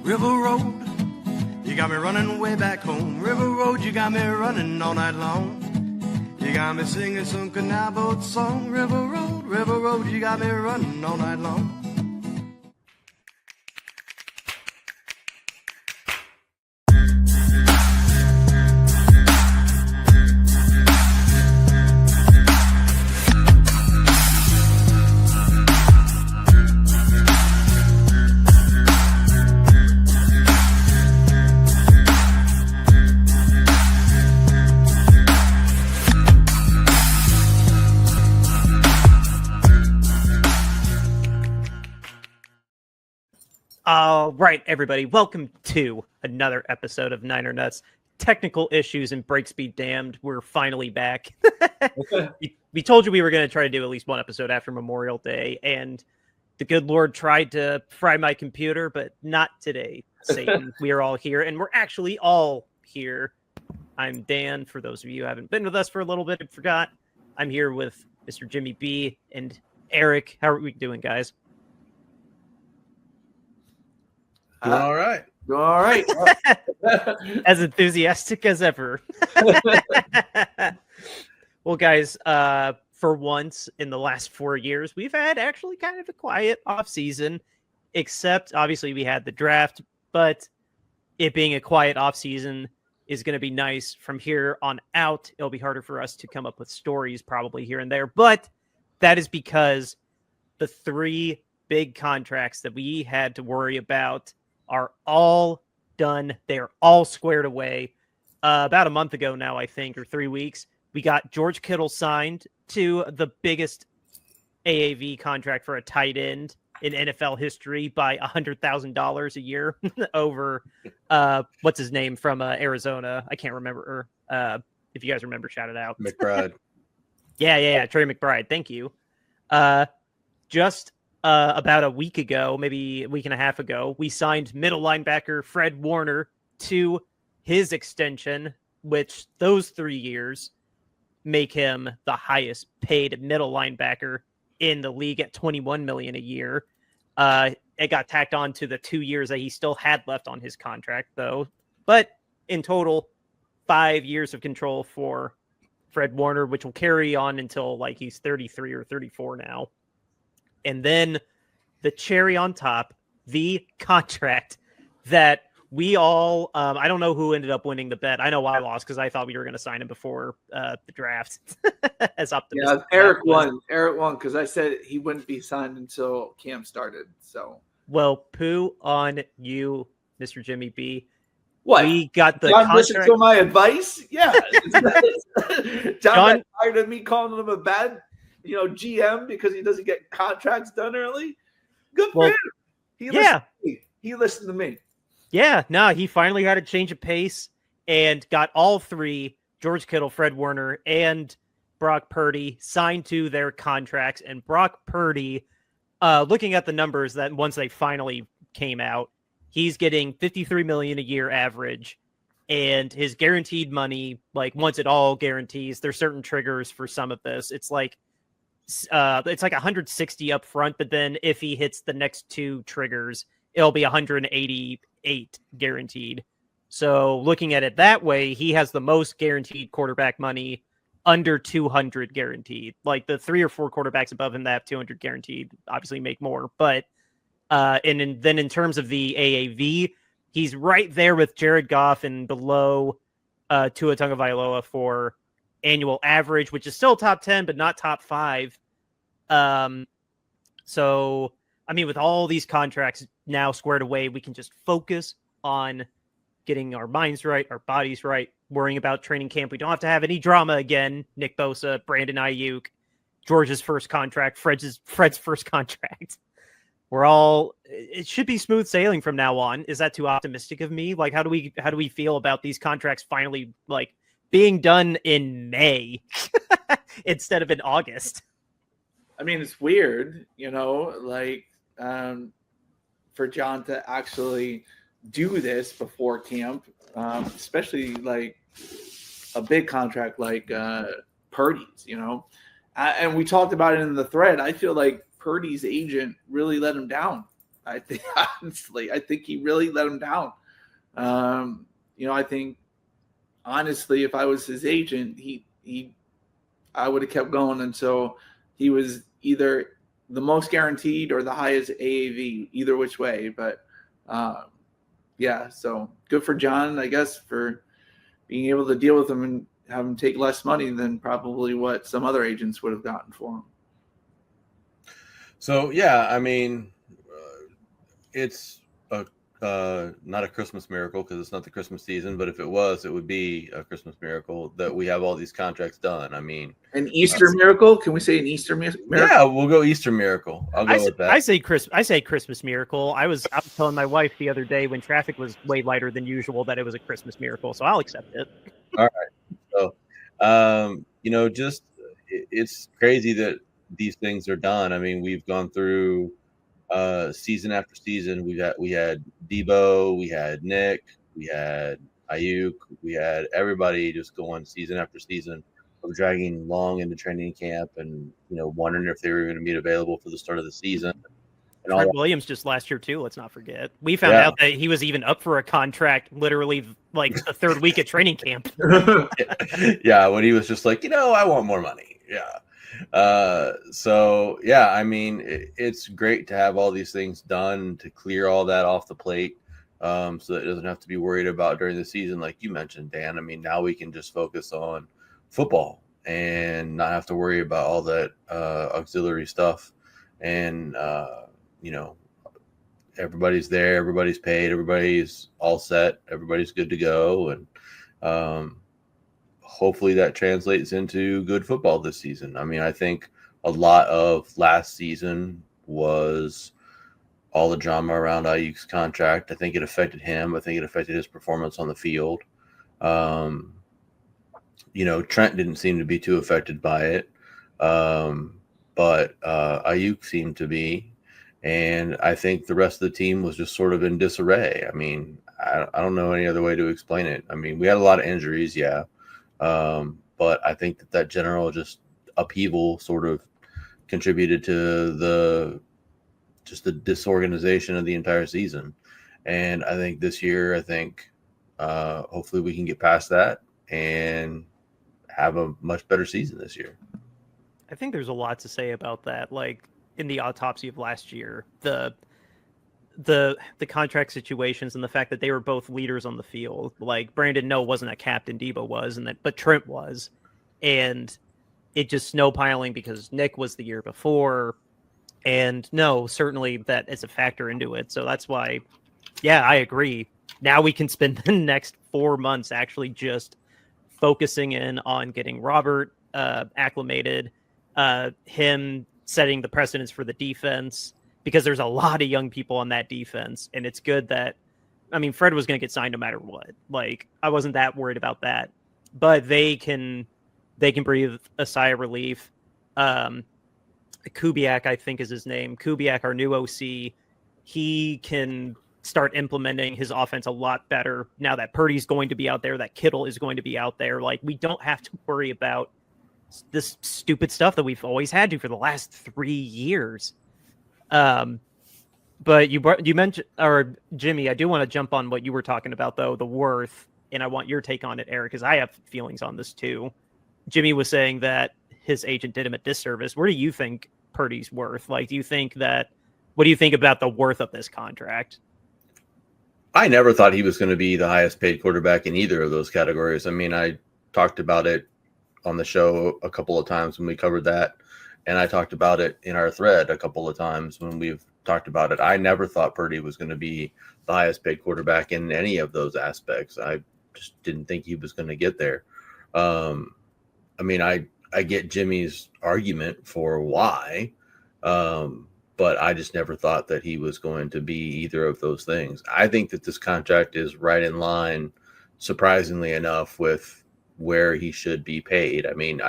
River Road, you got me running way back home. River Road, you got me running all night long. You got me singing some canal boat song. River Road, you got me running all night long. All right, everybody, welcome to another episode of Niner Nuts. Technical issues and breaks be damned. We're finally back. we told you we were going to try to do at least one episode after Memorial Day, and the good Lord tried to fry my computer, but not today, Satan. We are all here, and we're actually all here. I'm Dan, for those of you who haven't been with us for a little bit and forgot. I'm here with Mr. Jimmy B and Eric. How are we doing, guys? Doing all right. Doing all right. As enthusiastic as ever. Well, guys, for once in the last 4 years, we've had actually kind of a quiet off season, except obviously we had the draft, but it being a quiet off season is going to be nice from here on out. It'll be harder for us to come up with stories probably here and there, but that is because the three big contracts that we had to worry about are all done. They're all squared away. About a month ago now, I think, or 3 weeks, we got George Kittle signed to the biggest AAV contract for a tight end in NFL history by $100,000 a year over what's his name from Arizona. I can't remember. If you guys remember, shout it out. McBride. Yeah. Trey McBride. Thank you. Just about a week ago, maybe a week and a half ago, we signed middle linebacker Fred Warner to his extension, which those 3 years make him the highest paid middle linebacker in the league at $21 million a year. It got tacked on to the 2 years that he still had left on his contract, though. But in total, 5 years of control for Fred Warner, which will carry on until like he's 33 or 34 now. And then the cherry on top, the contract that we all, I don't know who ended up winning the bet. I know I lost because I thought we were going to sign him before the draft. As optimistic. Yeah, Eric won. Eric won because I said he wouldn't be signed until camp started. So, well, poo on you, Mr. Jimmy B. What? We got the John contract. listened to my advice. Yeah, John got tired of me calling him a bad, GM because he doesn't get contracts done early. Good for him. He listened to me. Yeah, no, he finally got a change of pace and got all three, George Kittle, Fred Warner, and Brock Purdy, signed to their contracts. And Brock Purdy, looking at the numbers that once they finally came out, he's getting $53 million a year average. And his guaranteed money, like once it all guarantees, there's certain triggers for some of this. It's like 160 up front, but then if he hits the next two triggers, it'll be 188 guaranteed. So looking at it that way, he has the most guaranteed quarterback money under 200 guaranteed. Like the 3 or 4 quarterbacks above him that have 200 guaranteed obviously make more. But then in terms of the AAV, he's right there with Jared Goff and below Tua Tagovailoa for annual average, which is still top 10, but not top 5. So, I mean, with all these contracts now squared away, we can just focus on getting our minds right, our bodies right, worrying about training camp. We don't have to have any drama again. Nick Bosa, Brandon Ayuk, George's first contract, Fred's first contract. It should be smooth sailing from now on. Is that too optimistic of me? Like, how do we feel about these contracts finally, like, being done in May instead of in August? I mean, it's weird, for John to actually do this before camp, especially like a big contract like Purdy's, and we talked about it in the thread. I feel like Purdy's agent really let him down I think honestly, I think he really let him down. I think honestly, if I was his agent, I would have kept going until he was either the most guaranteed or the highest AAV, either which way. But yeah, so good for John, I guess, for being able to deal with him and have him take less money than probably what some other agents would have gotten for him. So yeah, I mean, it's not a Christmas miracle because it's not the Christmas season, but if it was, it would be a Christmas miracle that we have all these contracts done. I mean, an Easter miracle? Can we say an Easter miracle? Yeah, we'll go Easter miracle. I'll go with that. I say Christmas miracle. I was telling my wife the other day when traffic was way lighter than usual that it was a Christmas miracle, so I'll accept it. All right. So, it's crazy that these things are done. I mean, we've gone through season after season. We had Debo, we had Nick, we had Ayuk, we had everybody just going season after season of dragging long into training camp and wondering if they were going to be available for the start of the season. And Fred Williams just last year too. Let's not forget. We found out that he was even up for a contract literally like the third week at training camp. Yeah, when he was just like, I want more money. Yeah. So yeah, I mean, it's great to have all these things done to clear all that off the plate, so that it doesn't have to be worried about during the season, like you mentioned, Dan. I mean, now we can just focus on football and not have to worry about all that auxiliary stuff. And everybody's there, everybody's paid, everybody's all set, everybody's good to go, and hopefully that translates into good football this season. I mean, I think a lot of last season was all the drama around Ayuk's contract. I think it affected him. I think it affected his performance on the field. Trent didn't seem to be too affected by it. But Ayuk seemed to be. And I think the rest of the team was just sort of in disarray. I mean, I don't know any other way to explain it. I mean, we had a lot of injuries, yeah. But I think that general just upheaval sort of contributed to the disorganization of the entire season. And I think this year, hopefully we can get past that and have a much better season this year. I think there's a lot to say about that. Like in the autopsy of last year, the contract situations and the fact that they were both leaders on the field. Like Brandon wasn't a captain, Debo was, but Trent was, and it just snowpiling because Nick was the year before, and certainly that is a factor into it. So that's why, yeah, I agree. Now we can spend the next 4 months actually just focusing in on getting Robert acclimated, him setting the precedence for the defense, because there's a lot of young people on that defense. And it's good that, I mean, Fred was going to get signed no matter what. Like, I wasn't that worried about that, but they can breathe a sigh of relief. Kubiak, I think is his name. Kubiak, our new OC, he can start implementing his offense a lot better now that Purdy's going to be out there, that Kittle is going to be out there. Like, we don't have to worry about this stupid stuff that we've always had to for the last 3 years. But you mentioned, or Jimmy, I do want to jump on what you were talking about though, the worth, and I want your take on it, Eric, because I have feelings on this too. Jimmy was saying that his agent did him a disservice. Where do you think Purdy's worth? Like, what do you think about the worth of this contract? I never thought he was going to be the highest paid quarterback in either of those categories. I mean, I talked about it on the show a couple of times when we covered that. And I talked about it in our thread a couple of times when we've talked about it. I never thought Purdy was going to be the highest paid quarterback in any of those aspects. I just didn't think he was going to get there. I mean, I get Jimmy's argument for why, but I just never thought that he was going to be either of those things. I think that this contract is right in line, surprisingly enough, with where he should be paid. I mean,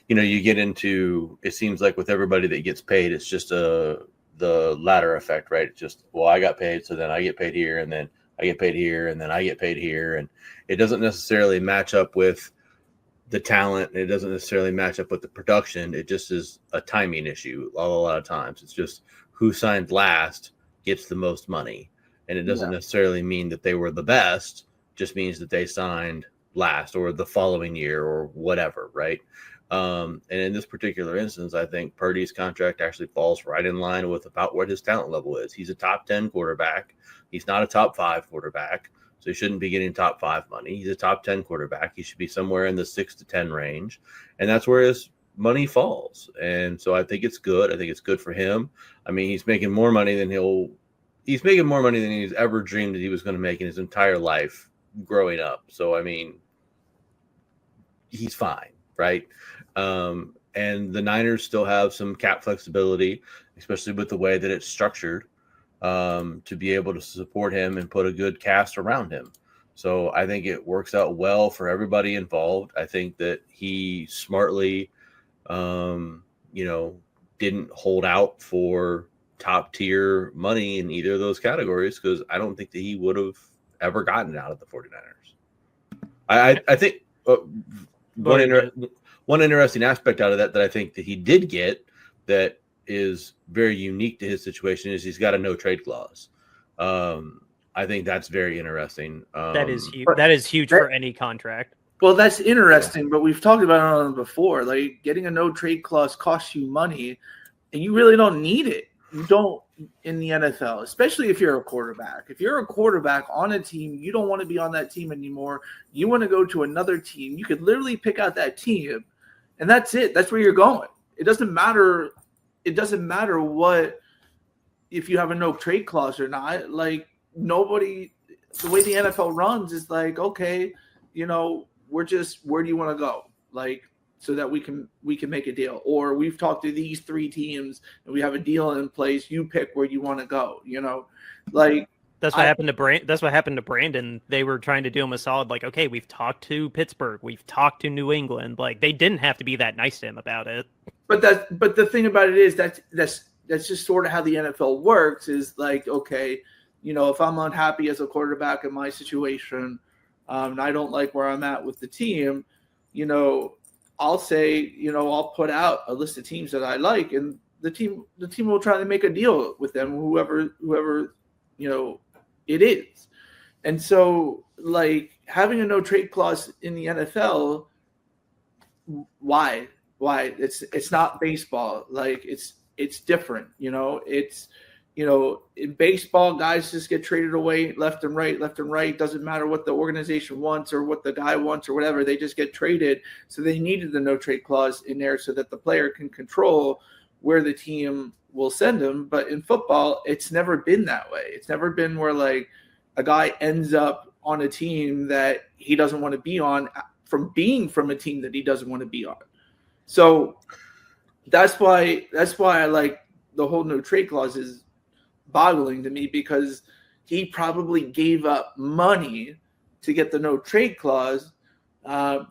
you get into, it seems like with everybody that gets paid, it's just the ladder effect, right? It's just, well, I got paid, so then I get paid here, and then I get paid here, and then I get paid here. And it doesn't necessarily match up with the talent. It doesn't necessarily match up with the production. It just is a timing issue a lot of times. It's just who signed last gets the most money. And it doesn't necessarily mean that they were the best, just means that they signed last or the following year or whatever, right? And in this particular instance, I think Purdy's contract actually falls right in line with about what his talent level is. He's a top 10 quarterback. He's not a top 5 quarterback, so he shouldn't be getting top 5 money. He's a top 10 quarterback. He should be somewhere in the 6 to 10 range, and that's where his money falls. And so I think it's good. I think it's good for him. I mean, he's making more money than he's ever dreamed that he was going to make in his entire life growing up. So, I mean, he's fine, right? And the Niners still have some cap flexibility, especially with the way that it's structured, to be able to support him and put a good cast around him. So I think it works out well for everybody involved. I think that he smartly, didn't hold out for top tier money in either of those categories, because I don't think that he would have ever gotten it out of the 49ers. I think one interesting aspect out of that I think that he did get that is very unique to his situation is he's got a no trade clause. I think that's very interesting. That is huge. That is huge for any contract. Well, that's interesting, but we've talked about it before. Like, getting a no trade clause costs you money, and you really don't need it. You don't in the NFL, especially if you're a quarterback. If you're a quarterback on a team, you don't want to be on that team anymore. You want to go to another team. You could literally pick out that team, and that's it. That's where you're going. It doesn't matter. It doesn't matter what if you have a no trade clause or not. Like, nobody. The way the NFL runs is like, okay, where do you want to go? Like, so that we can make a deal. Or we've talked to these 3 teams and we have a deal in place. You pick where you want to go, like that's what happened to That's what happened to Brandon. They were trying to do him a solid, like, okay, we've talked to Pittsburgh, we've talked to New England. Like, they didn't have to be that nice to him about it. But the thing about it is that's just sort of how the NFL works, is like, okay, if I'm unhappy as a quarterback in my situation, and I don't like where I'm at with the team, I'll say, I'll put out a list of teams that I like, and the team will try to make a deal with them, whoever it is. And so, like, having a no trade clause in the NFL, why? It's not baseball. Like, it's different. It's in baseball, guys just get traded away left and right. Doesn't matter what the organization wants or what the guy wants or whatever. They just get traded. So they needed the no trade clause in there so that the player can control where the team will send him. But in football, it's never been that way. It's never been where, like, a guy ends up on a team that he doesn't want to be on from being from a team that he doesn't want to be on. So that's why I like the whole no trade clause is boggling to me, because he probably gave up money to get the no trade clause,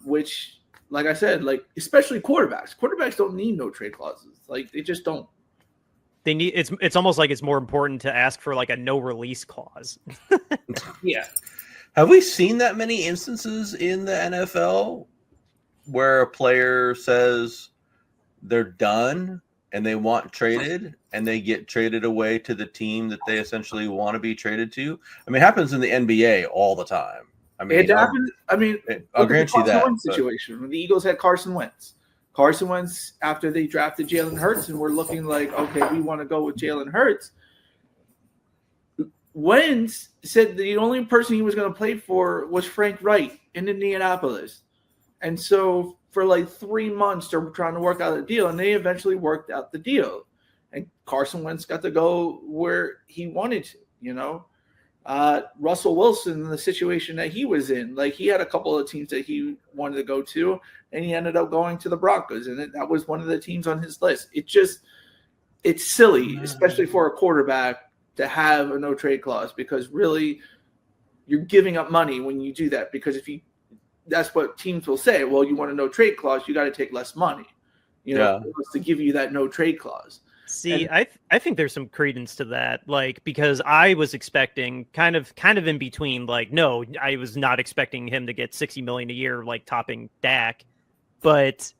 which, like I said, like, especially quarterbacks don't need no trade clauses. Like, they just don't. They need it's almost like it's more important to ask for, like, a no release clause. Yeah. Have we seen that many instances in the NFL where a player says they're done and they want traded, and they get traded away to the team that they essentially want to be traded to? I mean, it happens in the NBA all the time. I mean, it happened. I'll grant you that. Situation when the Eagles had Carson Wentz. Carson Wentz, after they drafted Jalen Hurts, and we're looking like, okay, we want to go with Jalen Hurts. Wentz said the only person he was going to play for was Frank Wright in Indianapolis, and so for like 3 months, they're trying to work out a deal, and they eventually worked out the deal. And Carson Wentz got to go where he wanted to, Russell Wilson, the situation that he was in, like, he had a couple of teams that he wanted to go to, and he ended up going to the Broncos, and that was one of the teams on his list. It's silly, especially for a quarterback, to have a no trade clause, because really you're giving up money when you do that, because that's what teams will say. Well, you want a no trade clause, you got to take less money, to give you that no trade clause. See, I think there's some credence to that, like, because I was expecting kind of in between, like, no, I was not expecting him to get $60 million a year, like, topping Dak, but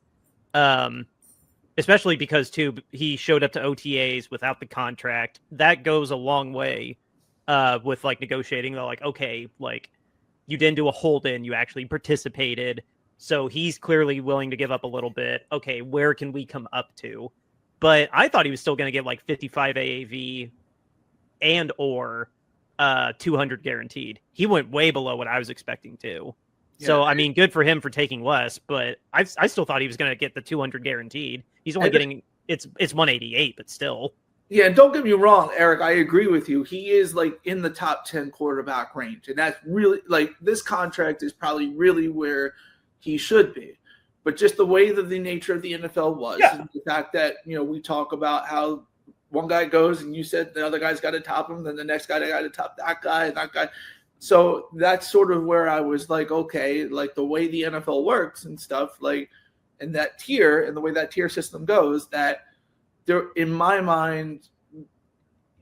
especially because too he showed up to OTAs without the contract. That goes a long way with like negotiating. They're like, okay, like you didn't do a hold in, you actually participated. So he's clearly willing to give up a little bit. Okay, where can we come up to? But I thought he was still going to get like 55 AAV and or 200 guaranteed. He went way below what I was expecting to. Yeah. So, I mean, good for him for taking less, but I still thought he was going to get the 200 guaranteed. He's only getting, it's 188, but still. Yeah, don't get me wrong, Eric. I agree with you. He is like in the top 10 quarterback range. And that's really like this contract is probably really where he should be. But just the way that the nature of the NFL was, and the fact that, you know, we talk about how one guy goes and you said the other guy's got to top him, then the next guy got to top that guy and that guy. So that's sort of where I was like, okay, like the way the NFL works and stuff, like, and that tier and the way that tier system goes, that there, in my mind,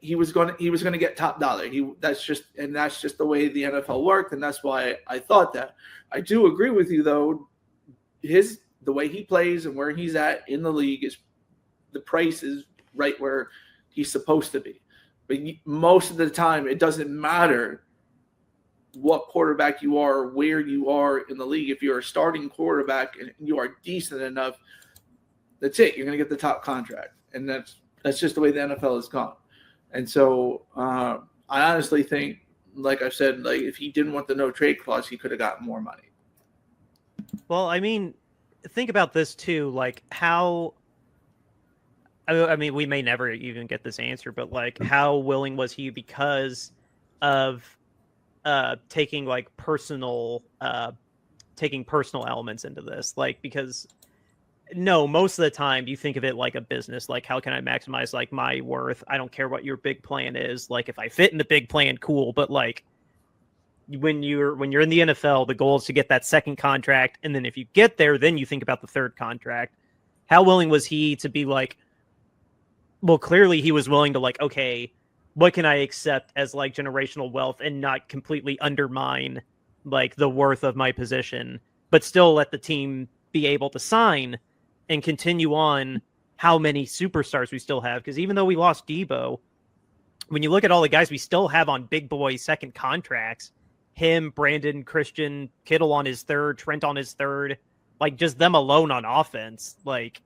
he was going to get top dollar. That's just the way the NFL worked, and that's why I thought that. I do agree with you though. The way he plays and where he's at in the league is the price is right where he's supposed to be. But most of the time, it doesn't matter what quarterback you are, where you are in the league. If you're a starting quarterback and you are decent enough, that's it. You're going to get the top contract, and that's just the way the NFL has gone. And so I honestly think, like I said, like if he didn't want the no trade clause, he could have gotten more money. Well, I mean, think about this too, like how. I mean, we may never even get this answer, but like, how willing was he because of taking personal elements into this? Like, because no, most of the time you think of it like a business, like how can I maximize like my worth? I don't care what your big plan is. Like if I fit in the big plan, cool. But like when you're in the NFL, the goal is to get that second contract. And then if you get there, then you think about the third contract. How willing was he to be like, well, clearly he was willing to like, okay, what can I accept as like generational wealth and not completely undermine like the worth of my position, but still let the team be able to sign and continue on how many superstars we still have. Because even though we lost Debo, when you look at all the guys we still have on big boy second contracts, him, Brandon, Christian, Kittle on his third, Trent on his third, like just them alone on offense, like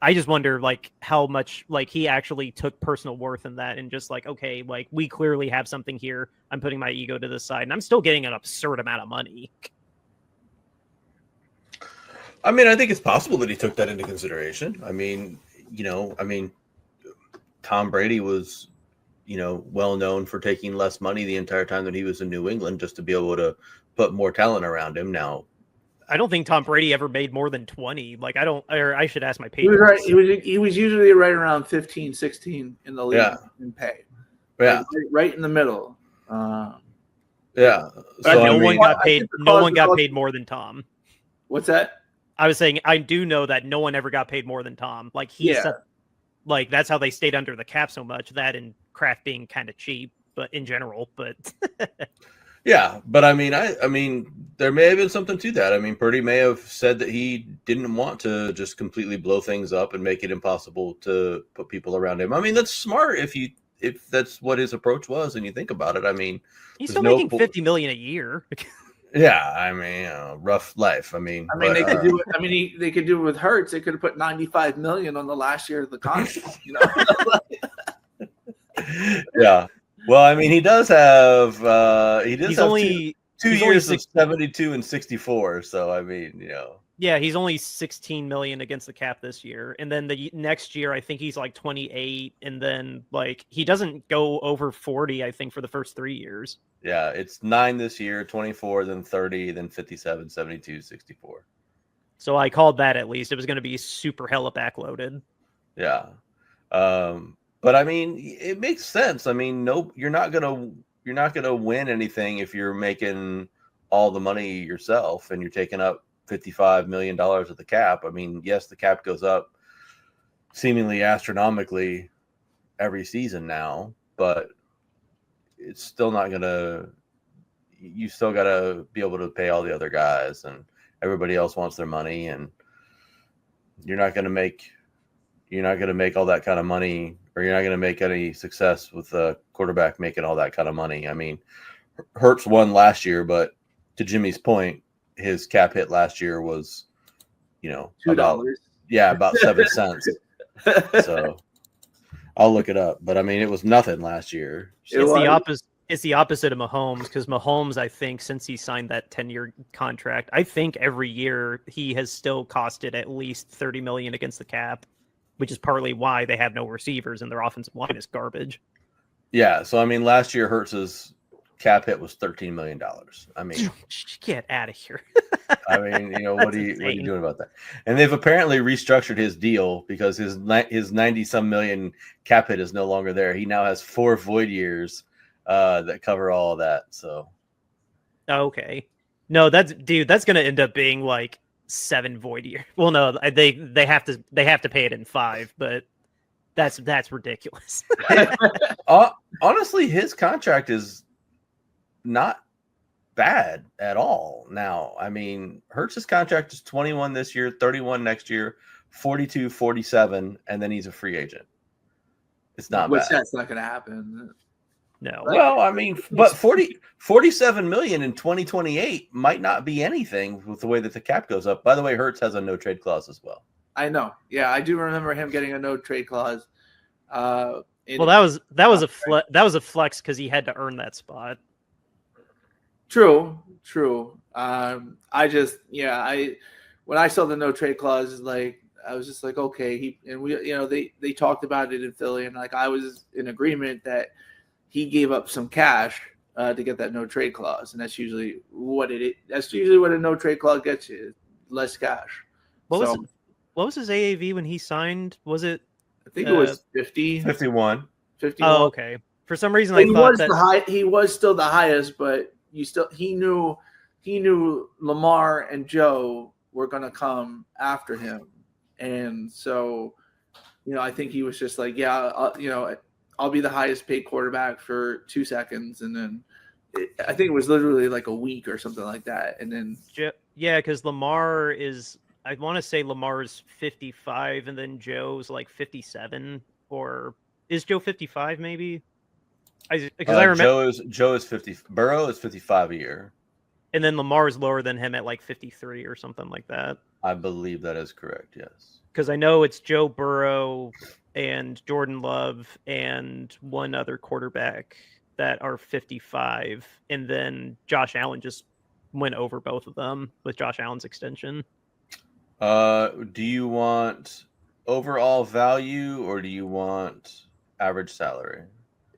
I just wonder like how much like he actually took personal worth in that and just like, okay, like we clearly have something here. I'm putting my ego to the side and I'm still getting an absurd amount of money. I mean, I think it's possible that he took that into consideration. I mean, Tom Brady was, well known for taking less money the entire time that he was in New England just to be able to put more talent around him. Now, I don't think Tom Brady ever made more than 20. Like I should ask my patrons. He was usually right around 15, 16 in the league in pay. Yeah. Right in the middle. Yeah. But so, no one got paid more than Tom. What's that? I was saying I do know that no one ever got paid more than Tom. Like like that's how they stayed under the cap so much. That and Kraft being kind of cheap, but in general, but yeah, but I mean, there may have been something to that. I mean, Purdy may have said that he didn't want to just completely blow things up and make it impossible to put people around him. I mean, that's smart if that's what his approach was, and you think about it. I mean, he's still making $50 million a year. Yeah, I mean, rough life. They could do it. They could do it with Hurts. They could have put $95 million on the last year of the contract. Yeah. Well, I mean, he does have. He's only 2 years of 72 and 64. So I mean, Yeah, he's only $16 million against the cap this year, and then the next year I think he's like 28, and then like he doesn't go over 40. I think for the first 3 years. Yeah, it's 9 this year, 24, then 30, then 57, 72, 64. So I called that at least. It was going to be super hella backloaded. Yeah. But I mean, it makes sense. I mean, you're not gonna win anything if you're making all the money yourself and you're taking up $55 million of the cap. I mean, yes, the cap goes up seemingly astronomically every season now, but it's still not gonna. You still gotta be able to pay all the other guys, and everybody else wants their money, and you're not gonna make you're not going to make all that kind of money, or you're not going to make any success with a quarterback making all that kind of money. I mean, Hurts won last year, but to Jimmy's point, his cap hit last year was, $2. about 7 cents. So I'll look it up, but I mean, it was nothing last year. So. It's the opposite. It's the opposite of Mahomes, because Mahomes, I think, since he signed that 10-year contract, I think every year he has still costed at least $30 million against the cap, which is partly why they have no receivers and their offensive line is garbage. Yeah, so I mean, last year Hurts's cap hit was $13 million. I mean, get out of here. I mean, what are you doing about that? And they've apparently restructured his deal because his 90-some million cap hit is no longer there. He now has 4 void years that cover all of that. So, okay, no, that's going to end up being like 7 void years. Well, no, they have to pay it in 5, but that's ridiculous. Honestly, his contract is not bad at all. Now, I mean, Hurts's contract is 21 this year, 31 next year, 42, 47, and then he's a free agent. It's not bad. That's not going to happen. No. Well, I mean, but 47 million in 2028 might not be anything with the way that the cap goes up. By the way, Hurts has a no trade clause as well. I know. Yeah, I do remember him getting a no trade clause. Well, that was a flex because he had to earn that spot. True. When I saw the no trade clause, like I was just like, okay, they talked about it in Philly, and like I was in agreement that he gave up some cash to get that no trade clause, and that's usually what a no trade clause gets you, less cash. What was his AAV when he signed? Was it? I think it was 50, 51. Oh, okay. For some reason, he was still the highest, but he knew Lamar and Joe were going to come after him, and so I think he was just like, I'll be the highest paid quarterback for 2 seconds, and then I think it was literally like a week or something like that, and then because Lamar is. I want to say Lamar's 55, and then Joe's like 57, or is Joe 55? Maybe. Because I remember Joe is 50. Burrow is 55 a year, and then Lamar is lower than him at like 53 or something like that. I believe that is correct. Yes. Because I know it's Joe Burrow and Jordan Love and one other quarterback that are 55, and then Josh Allen just went over both of them with Josh Allen's extension. Do you want overall value or do you want average salary?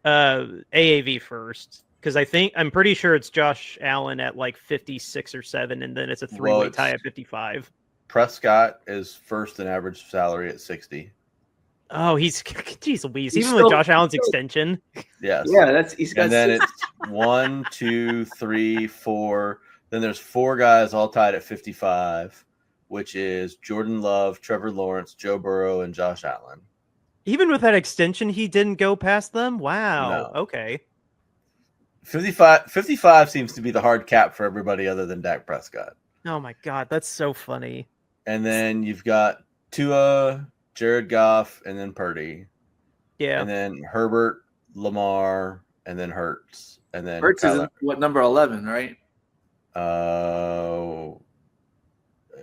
AAV first, because I'm pretty sure it's Josh Allen at like 56 or 7, and then it's a 3-way tie at 55. Prescott is first in average salary at 60. Oh, geez Louise. Even with Josh Allen's extension. Yes. Yeah, he's got. And then it's 1, 2, 3, 4. Then there's 4 guys all tied at 55, which is Jordan Love, Trevor Lawrence, Joe Burrow, and Josh Allen. Even with that extension, he didn't go past them? Wow. No. Okay. 55 seems to be the hard cap for everybody other than Dak Prescott. Oh, my God. That's so funny. And then you've got Tua, Jared Goff, and then Purdy. Yeah. And then Herbert, Lamar, and then Hurts. And then Hurts is number 11, right?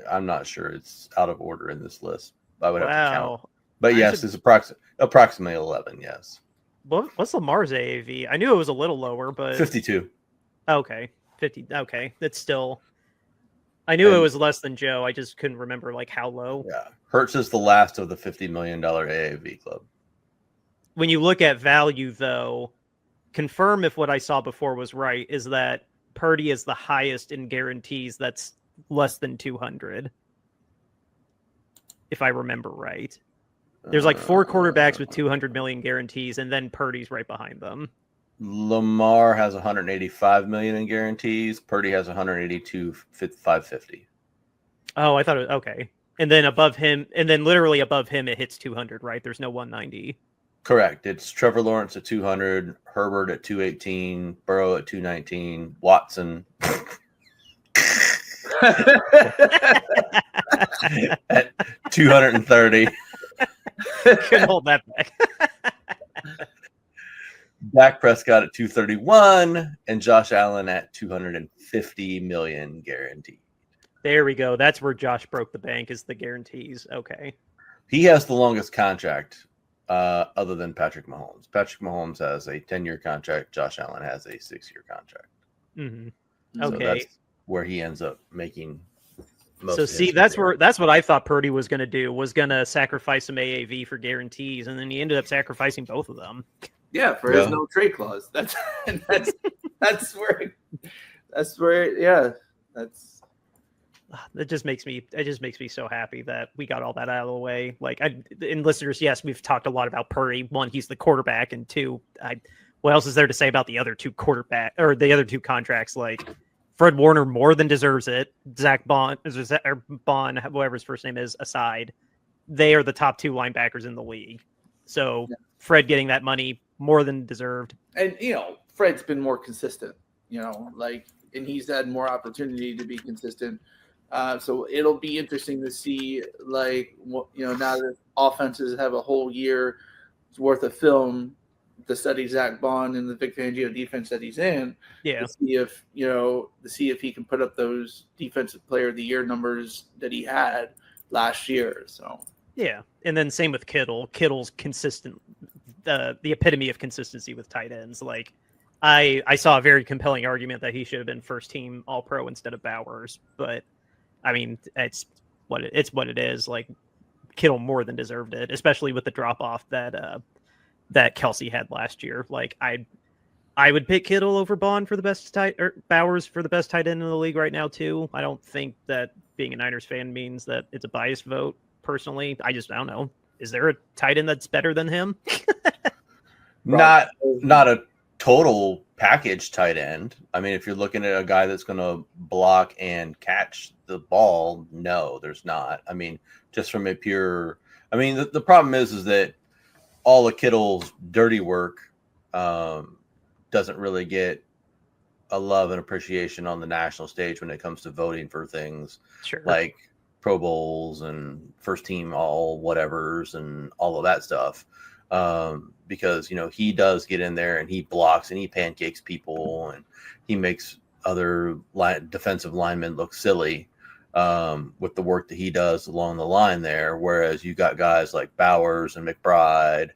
I'm not sure. It's out of order in this list. I would have to count. But yes, it's approximately 11, yes. What's Lamar's AAV? I knew it was a little lower, but 52. Okay. 50. Okay. That's still. I knew it was less than Joe. I just couldn't remember like how low. Yeah. Hurts is the last of the $50 million AAV club. When you look at value, though, confirm if what I saw before was right, is that Purdy is the highest in guarantees. That's less than 200. If I remember right. There's like 4 quarterbacks with 200 million guarantees, and then Purdy's right behind them. Lamar has 185 million in guarantees. Purdy has 182,550. Oh, I thought okay. And then above him, and then literally above him, it hits 200, right? There's no 190. Correct. It's Trevor Lawrence at 200, Herbert at 218, Burrow at 219, Watson at 230. Couldn't hold that back. Dak Prescott at 231 and Josh Allen at 250 million guaranteed. There we go. That's where Josh broke the bank, is the guarantees. Okay. He has the longest contract other than Patrick Mahomes. Patrick Mahomes has a 10-year contract. Josh Allen has a 6-year contract. Mm-hmm. So Okay. that's where he ends up making most So of see, his that's career. what I thought Purdy was going to do, was going to sacrifice some AAV for guarantees, and then he ended up sacrificing both of them. Yeah, for his Yeah. no trade clause. That's where yeah, that's It just makes me so happy that we got all that out of the way. Like, and listeners, yes, we've talked a lot about Purdy. One, he's the quarterback, and two, what else is there to say about the other two contracts? Like, Fred Warner more than deserves it. Zach Bond, or Bond, whoever his first name is, aside, they are the top 2 linebackers in the league. So Fred getting that money more than deserved. and Fred's been more consistent. And he's had more opportunity to be consistent. So it'll be interesting to see, now that offenses have a whole year's worth of film to study Zach Bond and the Vic Fangio defense that he's in. Yeah. To see if he can put up those defensive player of the year numbers that he had last year. So Yeah, and then same with Kittle. Kittle's consistent, the epitome of consistency with tight ends. Like, I saw a very compelling argument that he should have been first team All Pro instead of Bowers, but I mean, it's what it is. Like, Kittle more than deserved it, especially with the drop off that Kelsey had last year. Like, I would pick Kittle over Bond for the best Bowers for the best tight end in the league right now too. I don't think that being a Niners fan means that it's a biased vote. Personally, I don't know. Is there a tight end that's better than him? Not a total package tight end. I mean, if you're looking at a guy that's going to block and catch the ball, no, there's not. I mean, just from a pure, the problem is that all of Kittle's dirty work doesn't really get a love and appreciation on the national stage when it comes to voting for things Sure. like Pro Bowls and first team all whatevers and all of that stuff. Because, he does get in there and he blocks and he pancakes people and he makes other defensive linemen look silly with the work that he does along the line there. Whereas you got guys like Bowers and McBride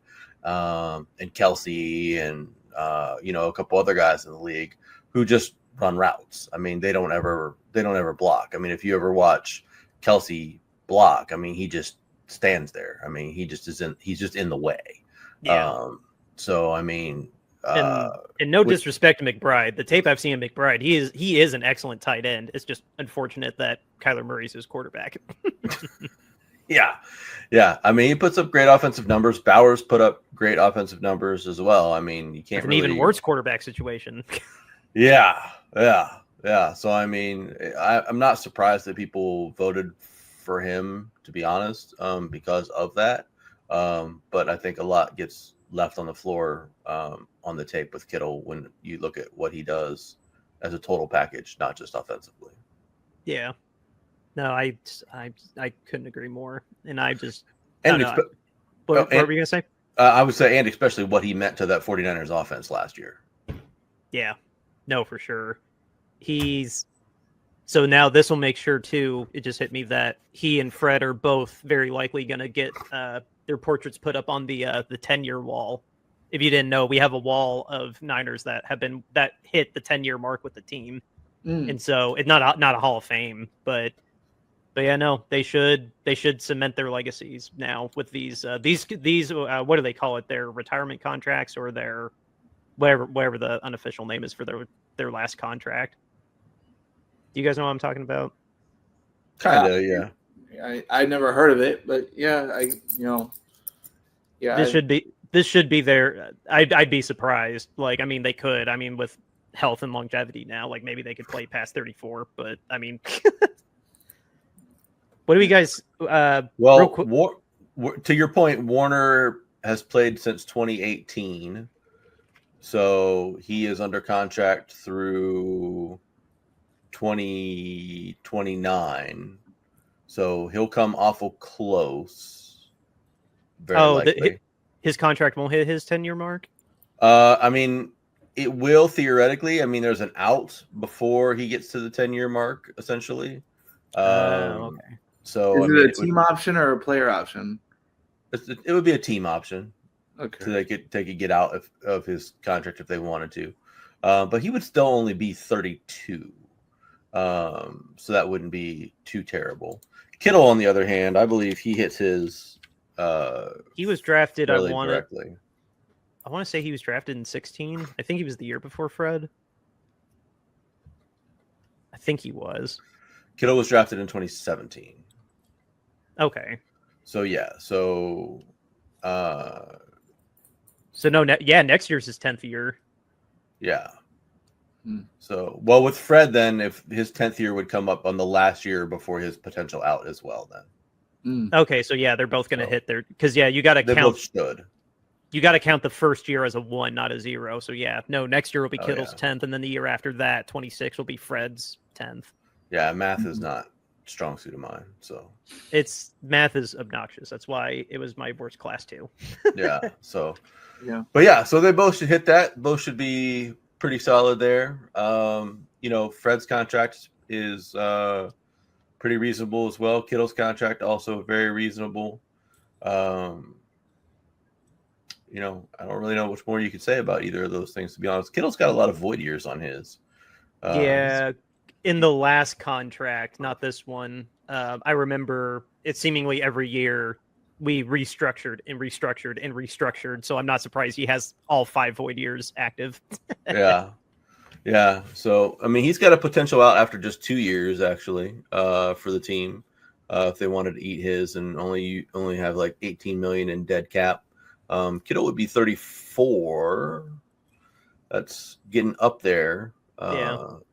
and Kelsey and, a couple other guys in the league who just run routes. I mean, they don't ever block. I mean, if you ever watch Kelsey block, I mean, he just stands there. I mean, he's just in the way. Yeah. So I mean, and no disrespect to McBride, the tape I've seen of McBride, he is an excellent tight end. It's just unfortunate that Kyler Murray's his quarterback. Yeah. I mean, he puts up great offensive numbers. Bowers put up great offensive numbers as well. I mean, you can't an even worse quarterback situation. Yeah. So I mean, I'm not surprised that people voted for him, to be honest, because of that. But I think a lot gets left on the floor on the tape with Kittle when you look at what he does as a total package, not just offensively. Yeah. No, I couldn't agree more. And I just And what were you going to say? I would say, and especially what he meant to that 49ers offense last year. Yeah. No, for sure. So now this will make sure too, it just hit me that he and Fred are both very likely going to get their portraits put up on the 10-year wall. If you didn't know, we have a wall of Niners that hit the 10-year mark with the team. And so it's not a Hall of Fame, but yeah, no, they should cement their legacies now with these what do they call it? Their retirement contracts or their whatever the unofficial name is for their last contract. Do you guys know what I'm talking about? Kind of, yeah. I never heard of it, but yeah, This should be their. I'd be surprised. Like, I mean, they could. I mean, with health and longevity now, like maybe they could play past 34. But I mean, what do we guys? Well, to your point, Warner has played since 2018, so he is under contract through 2029. So he'll come awful close. very likely. His contract won't hit his 10-year mark? I mean, it will theoretically. I mean, there's an out before he gets to the 10-year mark, essentially. Okay. So Is it a team option or a player option? It would be a team option. Okay. So they could get out of his contract if they wanted to. But he would still only be 32. So that wouldn't be too terrible. Kittle, on the other hand, I believe he hits his he was drafted, I want to say he was drafted in 16. I think he was the year before Fred. I think he was. Kittle was drafted in 2017. Okay. So yeah, so no, next year's his 10th year. Yeah. So, well, with Fred, then, if his 10th year would come up on the last year before his potential out as well, then. Okay, so yeah, they're both going to hit their, because you got to count. They both should. You got to count the first year as a 1, not a 0. So yeah, no, next year will be Kittle's 10th, and then the year after that, 26, will be Fred's 10th. Yeah, math is not a strong suit of mine, so. Math is obnoxious. That's why it was my worst class too. Yeah, so. Yeah. But yeah, so they both should hit that. Both should be pretty solid there. Fred's contract is pretty reasonable as well. Kittle's contract also very reasonable. I don't really know much more you could say about either of those things, to be honest. Kittle's got a lot of void years on his. In the last contract, not this one. I remember it seemingly every year we restructured and restructured and restructured. So I'm not surprised he has all 5 void years active. Yeah. So, I mean, he's got a potential out after just 2 years, actually, for the team. If they wanted to eat his and only have like 18 million in dead cap. Kittle would be 34. That's getting up there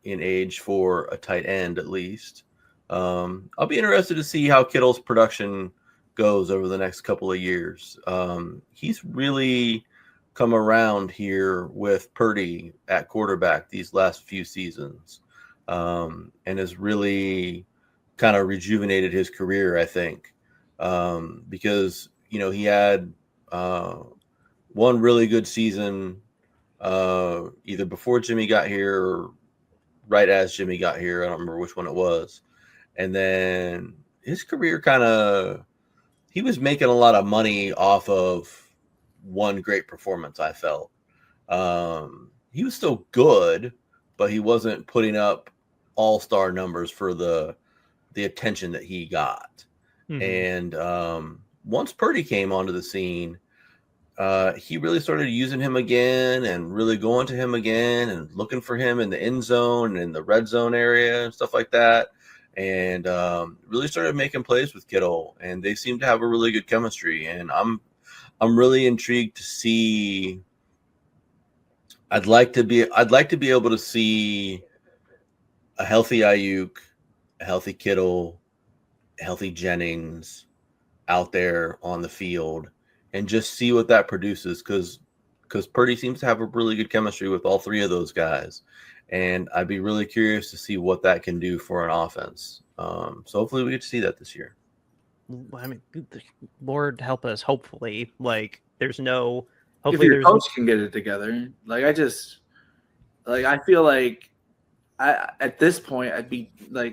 in age for a tight end, at least. I'll be interested to see how Kittle's production goes over the next couple of years. He's really come around here with Purdy at quarterback these last few seasons, and has really kind of rejuvenated his career, I think, because he had one really good season either before Jimmy got here or right as Jimmy got here. I don't remember which one it was. And then his career he was making a lot of money off of one great performance, I felt. He was still good, but he wasn't putting up all-star numbers for the attention that he got. Mm-hmm. And once Purdy came onto the scene, he really started using him again and really going to him again and looking for him in the end zone and in the red zone area and stuff like that. And really started making plays with Kittle, and they seem to have a really good chemistry. And I'm really intrigued to see. I'd like to be able to see a healthy Ayuk, a healthy Kittle, a healthy Jennings out there on the field, and just see what that produces. Because Purdy seems to have a really good chemistry with all 3 of those guys. And I'd be really curious to see what that can do for an offense. So hopefully we get to see that this year. I mean, Lord help us. Hopefully, there's no. Hopefully, your coach can get it together. I feel like at this point, I'd be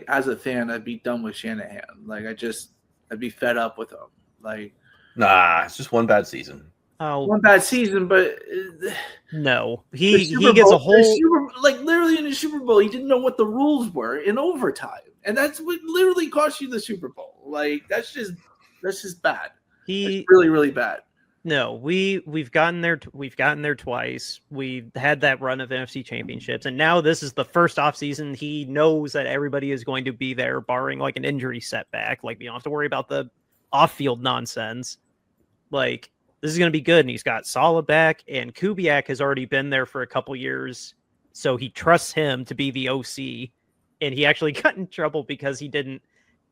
as a fan, I'd be done with Shanahan. I'd be fed up with him. Nah, it's just one bad season. Oh, one bad season, but no, he gets a whole literally in the Super Bowl, he didn't know what the rules were in overtime, and that's what literally cost you the Super Bowl. That's just bad. That's really, really bad. No, we've gotten there. We've gotten there twice. We've had that run of NFC championships, and now this is the first offseason. He knows that everybody is going to be there, barring an injury setback. You don't have to worry about the off-field nonsense. This is going to be good, and he's got Saleh back, and Kubiak has already been there for a couple years, so he trusts him to be the OC, and he actually got in trouble because he didn't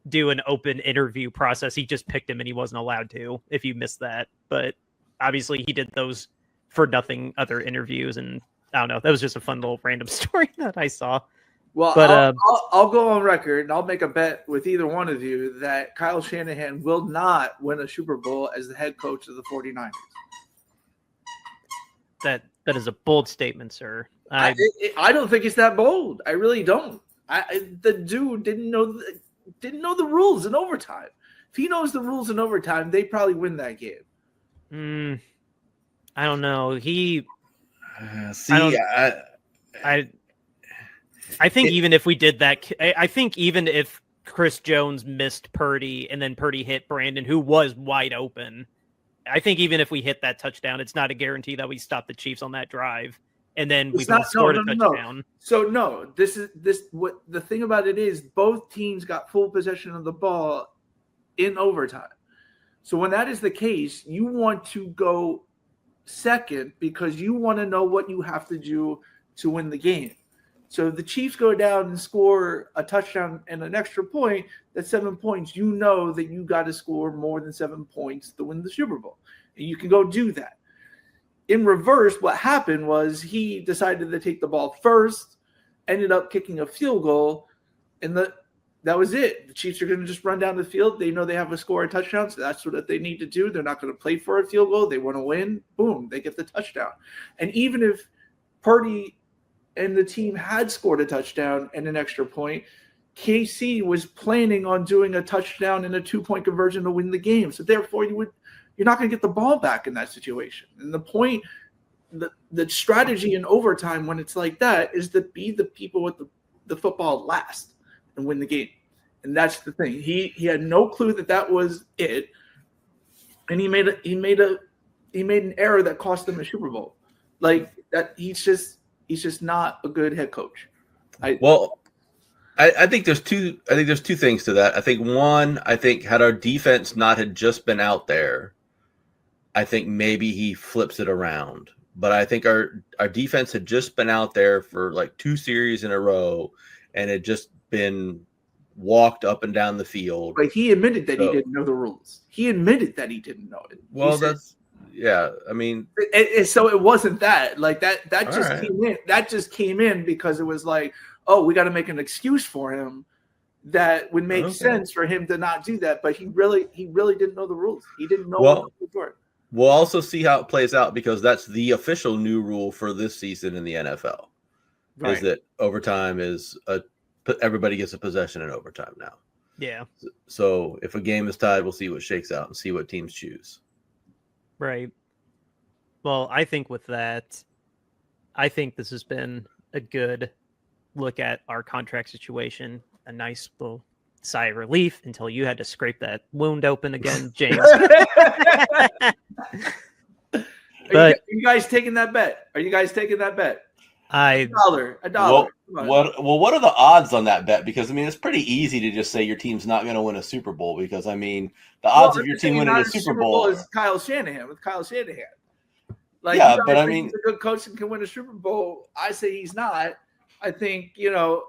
do an open interview process. He just picked him, and he wasn't allowed to, if you missed that. But obviously he did those for nothing other interviews, and I don't know. That was just a fun little random story that I saw. Well, But I'll go on record and I'll make a bet with either one of you that Kyle Shanahan will not win a Super Bowl as the head coach of the 49ers. that is a bold statement, sir. I don't think it's that bold. I really don't. The dude didn't know the rules in overtime. If he knows the rules in overtime, they probably win that game. I don't know. I think even if we did that, I think even if Chris Jones missed Purdy and then Purdy hit Brandon, who was wide open, I think even if we hit that touchdown, it's not a guarantee that we stop the Chiefs on that drive and then we scored a touchdown. No. So no, what the thing about it is both teams got full possession of the ball in overtime. So when that is the case, you want to go second because you want to know what you have to do to win the game. So if the Chiefs go down and score a touchdown and an extra point, that's 7 points. You know that you got to score more than 7 points to win the Super Bowl. And you can go do that. In reverse, what happened was he decided to take the ball first, ended up kicking a field goal, and that was it. The Chiefs are going to just run down the field. They know they have to score a touchdown, so that's what they need to do. They're not going to play for a field goal. They want to win. Boom, they get the touchdown. And even if Purdy and the team had scored a touchdown and an extra point, KC was planning on doing a touchdown and a 2-point conversion to win the game. So therefore, you're not going to get the ball back in that situation. And the strategy in overtime when it's like that is to be the people with the football last and win the game. And that's the thing. He had no clue that was it, and he made an error that cost him a Super Bowl. Like that, he's just not a good head coach. I think there's two things to that. I think one, had our defense not had just been out there, I think maybe he flips it around. But I think our defense had just been out there for like 2 series in a row and had just been walked up and down the field. But he admitted that he didn't know the rules. He admitted that he didn't know it. Well, I mean, so it wasn't that like that just right. came in. That just came in because it was like, oh, we got to make an excuse for him that would make sense for him to not do that. But he really didn't know the rules. He didn't know what the rules were. We'll also see how it plays out because that's the official new rule for this season in the NFL. Right. Is that overtime is everybody gets a possession in overtime now. Yeah. So if a game is tied, we'll see what shakes out and see what teams choose. Right. Well, I think with that, I think this has been a good look at our contract situation. A nice little sigh of relief until you had to scrape that wound open again, James. Are you guys taking that bet? Are you guys taking that bet? A dollar. What are the odds on that bet? Because I mean, it's pretty easy to just say your team's not going to win a Super Bowl. Because I mean, the odds of your team winning a Super Bowl is Kyle Shanahan. Like, yeah, but I mean, he's a good coach and can win a Super Bowl. I say he's not. I think we'll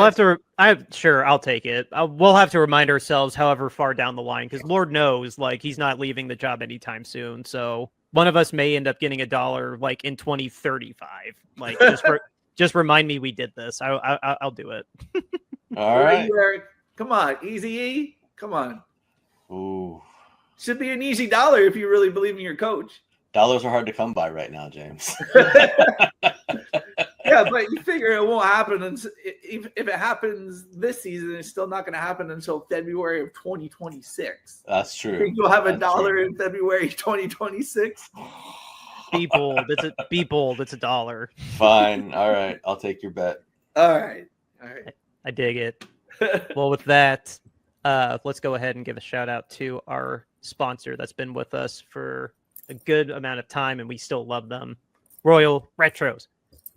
have to. I'll take it. We'll have to remind ourselves, however far down the line, because Lord knows, like he's not leaving the job anytime soon. So one of us may end up getting $1 like in 2035. Like just remind me we did this. I'll do it. All right. Come on, Easy E. Come on. Ooh. Should be an easy $1 if you really believe in your coach. Dollars are hard to come by right now, James. Yeah, but you figure it won't happen. If it happens this season, it's still not going to happen until February of 2026. That's true. You think you'll have $1 in February 2026? Be bold. Be bold. It's $1. Fine. All right. I'll take your bet. All right. I dig it. Well, with that, let's go ahead and give a shout out to our sponsor that's been with us for a good amount of time, and we still love them. Royal Retros.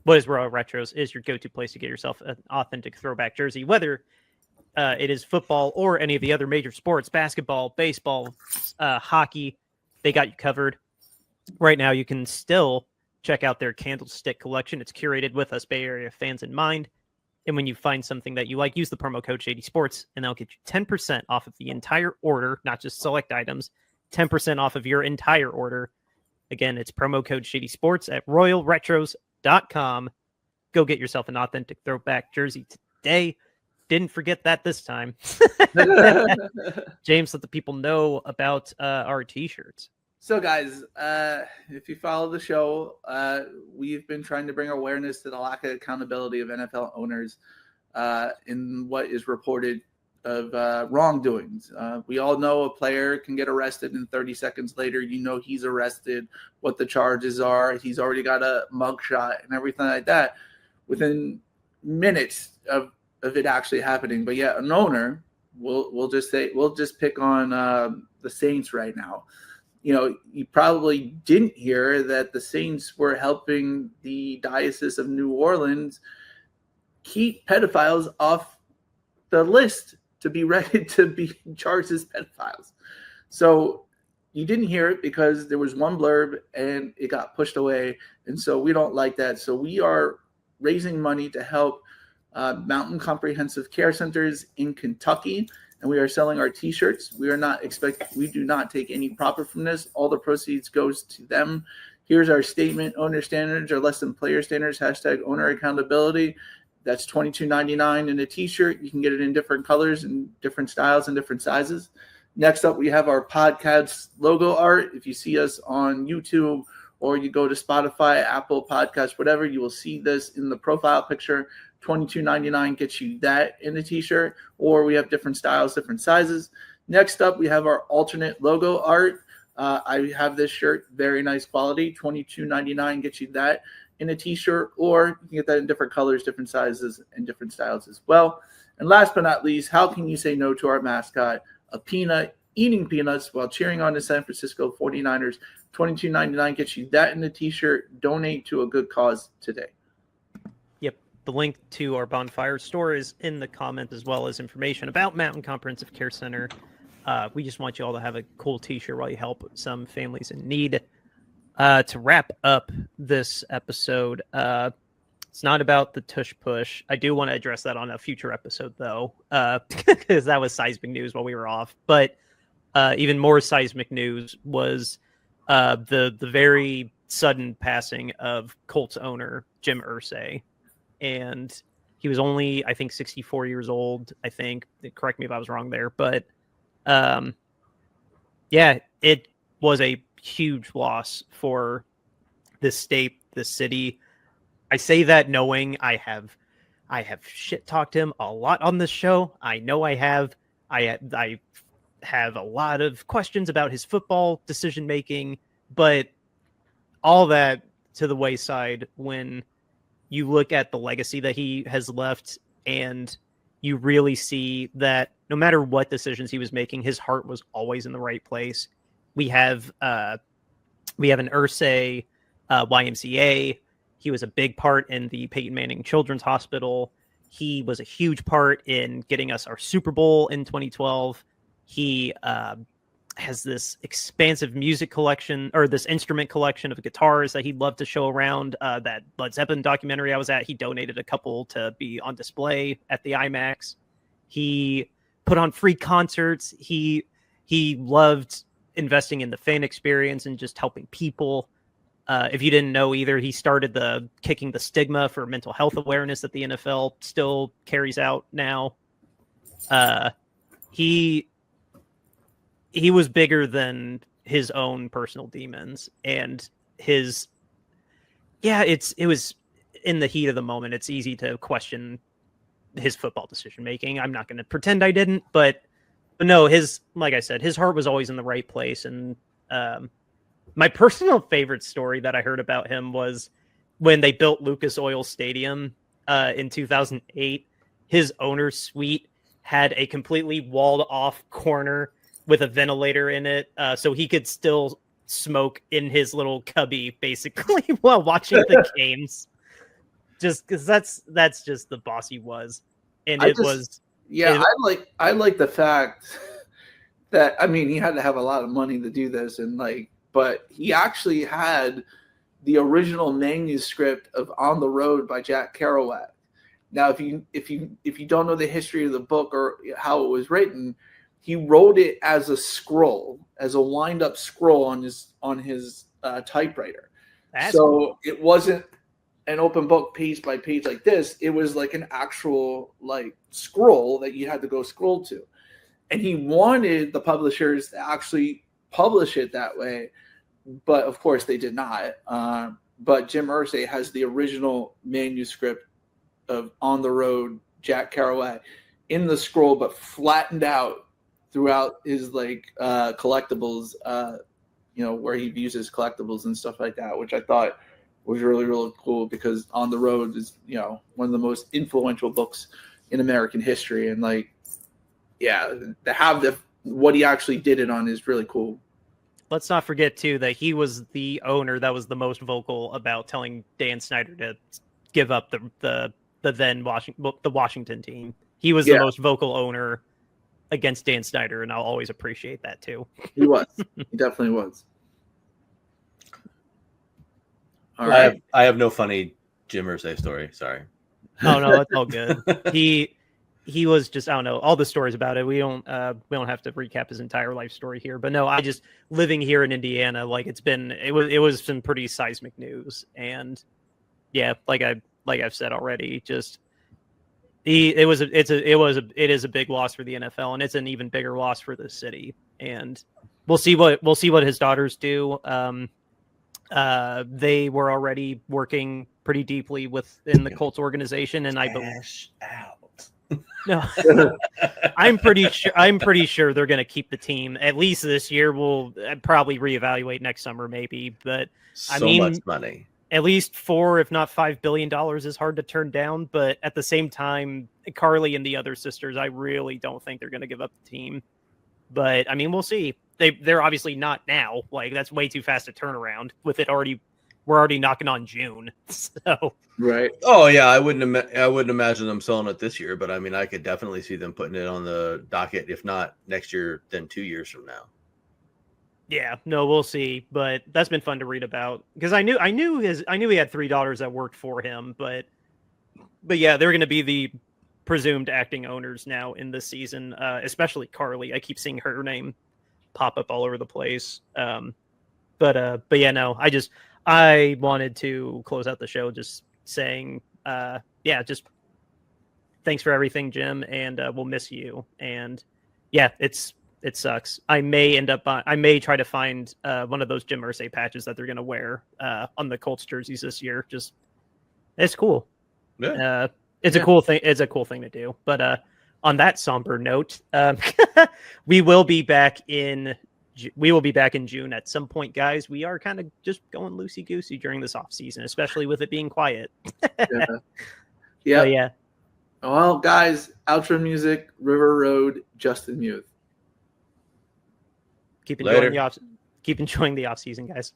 What is Royal Retros? Is your go-to place to get yourself an authentic throwback jersey, whether it is football or any of the other major sports, basketball, baseball, hockey. They got you covered. Right now, you can still check out their Candlestick collection. It's curated with us Bay Area fans in mind. And when you find something that you like, use the promo code Shady Sports, and they'll get you 10% off of the entire order, not just select items. 10% off of your entire order. Again, it's promo code Shady Sports at royalretros.com. go get yourself an authentic throwback jersey today. Didn't forget that this time. James, let the people know about our t-shirts. So, guys, if you follow the show, we've been trying to bring awareness to the lack of accountability of NFL owners in what is reported of wrongdoings. We all know a player can get arrested, and 30 seconds later, he's arrested, what the charges are. He's already got a mugshot and everything like that within minutes of it actually happening. But yet, an owner, we'll just pick on the Saints right now. You probably didn't hear that the Saints were helping the Diocese of New Orleans keep pedophiles off the list to be ready to be charged as pedophiles. So you didn't hear it because there was one blurb and it got pushed away. And so we don't like that. So we are raising money to help Mountain Comprehensive Care Centers in Kentucky. And we are selling our t-shirts. We do not take any profit from this. All the proceeds goes to them. Here's our statement. Owner standards are less than player standards. # owner accountability. That's $22.99 in a t-shirt. You can get it in different colors and different styles and different sizes. Next up, we have our podcast logo art. If you see us on YouTube or you go to Spotify, Apple Podcasts, whatever, you will see this in the profile picture. $22.99 gets you that in a t-shirt, or we have different styles, different sizes. Next up, we have our alternate logo art. I have this shirt, very nice quality. $22.99 gets you that in a t-shirt, or you can get that in different colors, different sizes, and different styles as well. And last but not least, how can you say no to our mascot, a peanut, eating peanuts while cheering on the San Francisco 49ers? $22.99 gets you that in a t-shirt. Donate to a good cause today. The link to our Bonfire store is in the comment, as well as information about Mountain Comprehensive Care Center. We just want you all to have a cool t-shirt while you help some families in need. To wrap up this episode, it's not about the tush push. I do want to address that on a future episode, though, because that was seismic news while we were off. But even more seismic news was the very sudden passing of Colts owner Jim Irsay. And he was only, I think, 64 years old, I think. Correct me if I was wrong there. But, yeah, it was a huge loss for this state, this city. I say that knowing I have shit-talked him a lot on this show. I know I have. I have a lot of questions about his football decision-making. But all that to the wayside when you look at the legacy that he has left, and you really see that no matter what decisions he was making, his heart was always in the right place. We have an Irsay YMCA. He was a big part in the Peyton Manning Children's Hospital. He was a huge part in getting us our Super Bowl in 2012. He has this expansive music collection, or this instrument collection of guitars that he'd love to show around. That Led Zeppelin documentary I was at, he donated a couple to be on display at the IMAX. He put on free concerts. He loved investing in the fan experience and just helping people. If you didn't know either, he started the Kicking the Stigma for mental health awareness that the NFL still carries out now. He was bigger than his own personal demons, and it was in the heat of the moment. It's easy to question his football decision making. I'm not going to pretend I didn't, but no, like I said, his heart was always in the right place. And my personal favorite story that I heard about him was when they built Lucas Oil Stadium in 2008. His owner's suite had a completely walled off corner with a ventilator in it, so he could still smoke in his little cubby, basically, while watching the games. Just because that's just the boss he was, and I like the fact that, I mean, he had to have a lot of money to do this, but he actually had the original manuscript of On the Road by Jack Kerouac. Now, if you don't know the history of the book or how it was written, he wrote it as a scroll, as a wind-up scroll on his typewriter. That's so cool. It wasn't an open book page by page like this. It was like an actual like scroll that you had to go scroll to. And he wanted the publishers to actually publish it that way. But of course they did not. But Jim Irsay has the original manuscript of On the Road, Jack Kerouac, in the scroll, but flattened out throughout his like collectibles, where he views his collectibles and stuff like that, which I thought was really, really cool, because On the Road is, one of the most influential books in American history. And like, yeah, to have what he actually did it on is really cool. Let's not forget too that he was the owner that was the most vocal about telling Dan Snyder to give up the Washington team. He was the most vocal owner against Dan Snyder, and I'll always appreciate that too. He was. He definitely was. All right. I have no funny Jim Irsay story. Sorry. No, it's all good. He was just, I don't know, all the stories about it. We don't have to recap his entire life story here, but no, I just living here in Indiana, like it was some pretty seismic news. And yeah, like I've said already, just it is a big loss for the NFL, and it's an even bigger loss for the city. And we'll see what his daughters do. They were already working pretty deeply within the Colts organization, and I believe no, I'm pretty sure they're going to keep the team at least this year. We'll probably reevaluate next summer, maybe. But much money. At least $4, if not $5 billion is hard to turn down. But at the same time, Carly and the other sisters, I really don't think they're going to give up the team. But I mean, we'll see. They're obviously not now. Like, that's way too fast to turn around with it already. We're already knocking on June. So right. Oh yeah, I wouldn't imagine them selling it this year, but I mean, I could definitely see them putting it on the docket, if not next year, then 2 years from now. Yeah, no, we'll see. But that's been fun to read about, because I knew he had 3 daughters that worked for him, but yeah, they're going to be the presumed acting owners now in this season, especially Carly. I keep seeing her name pop up all over the place. But yeah, no, I wanted to close out the show just saying, just thanks for everything, Jim, and we'll miss you. And yeah, it sucks. I may try to find one of those Jim Irsay patches that they're going to wear on the Colts jerseys this year. Just, it's cool. Yeah. It's a cool thing. It's a cool thing to do. But on that somber note, we will be back in June at some point, guys. We are kind of just going loosey-goosey during this off season, especially with it being quiet. Yeah. Well, guys, outro music, River Road, Justin Muth. Keep enjoying the off season, guys.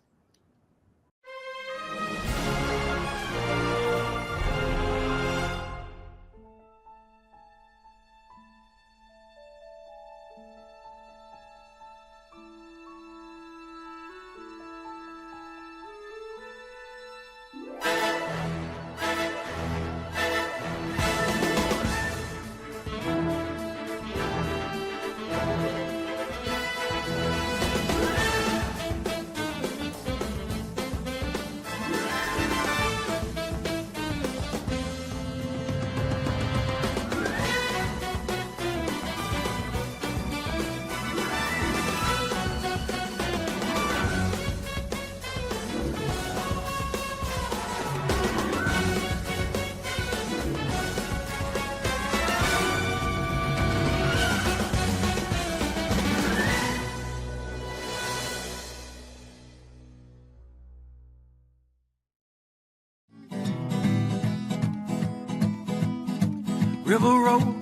River Road,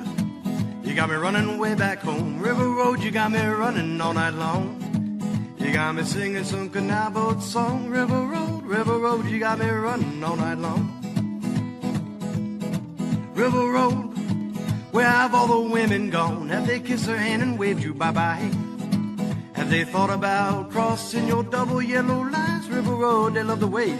you got me running way back home. River Road, you got me running all night long. You got me singing some canal boat song. River Road, you got me running all night long. River Road, where have all the women gone? Have they kissed her hand and waved you bye-bye? Have they thought about crossing your double yellow lines? River Road, they love the way you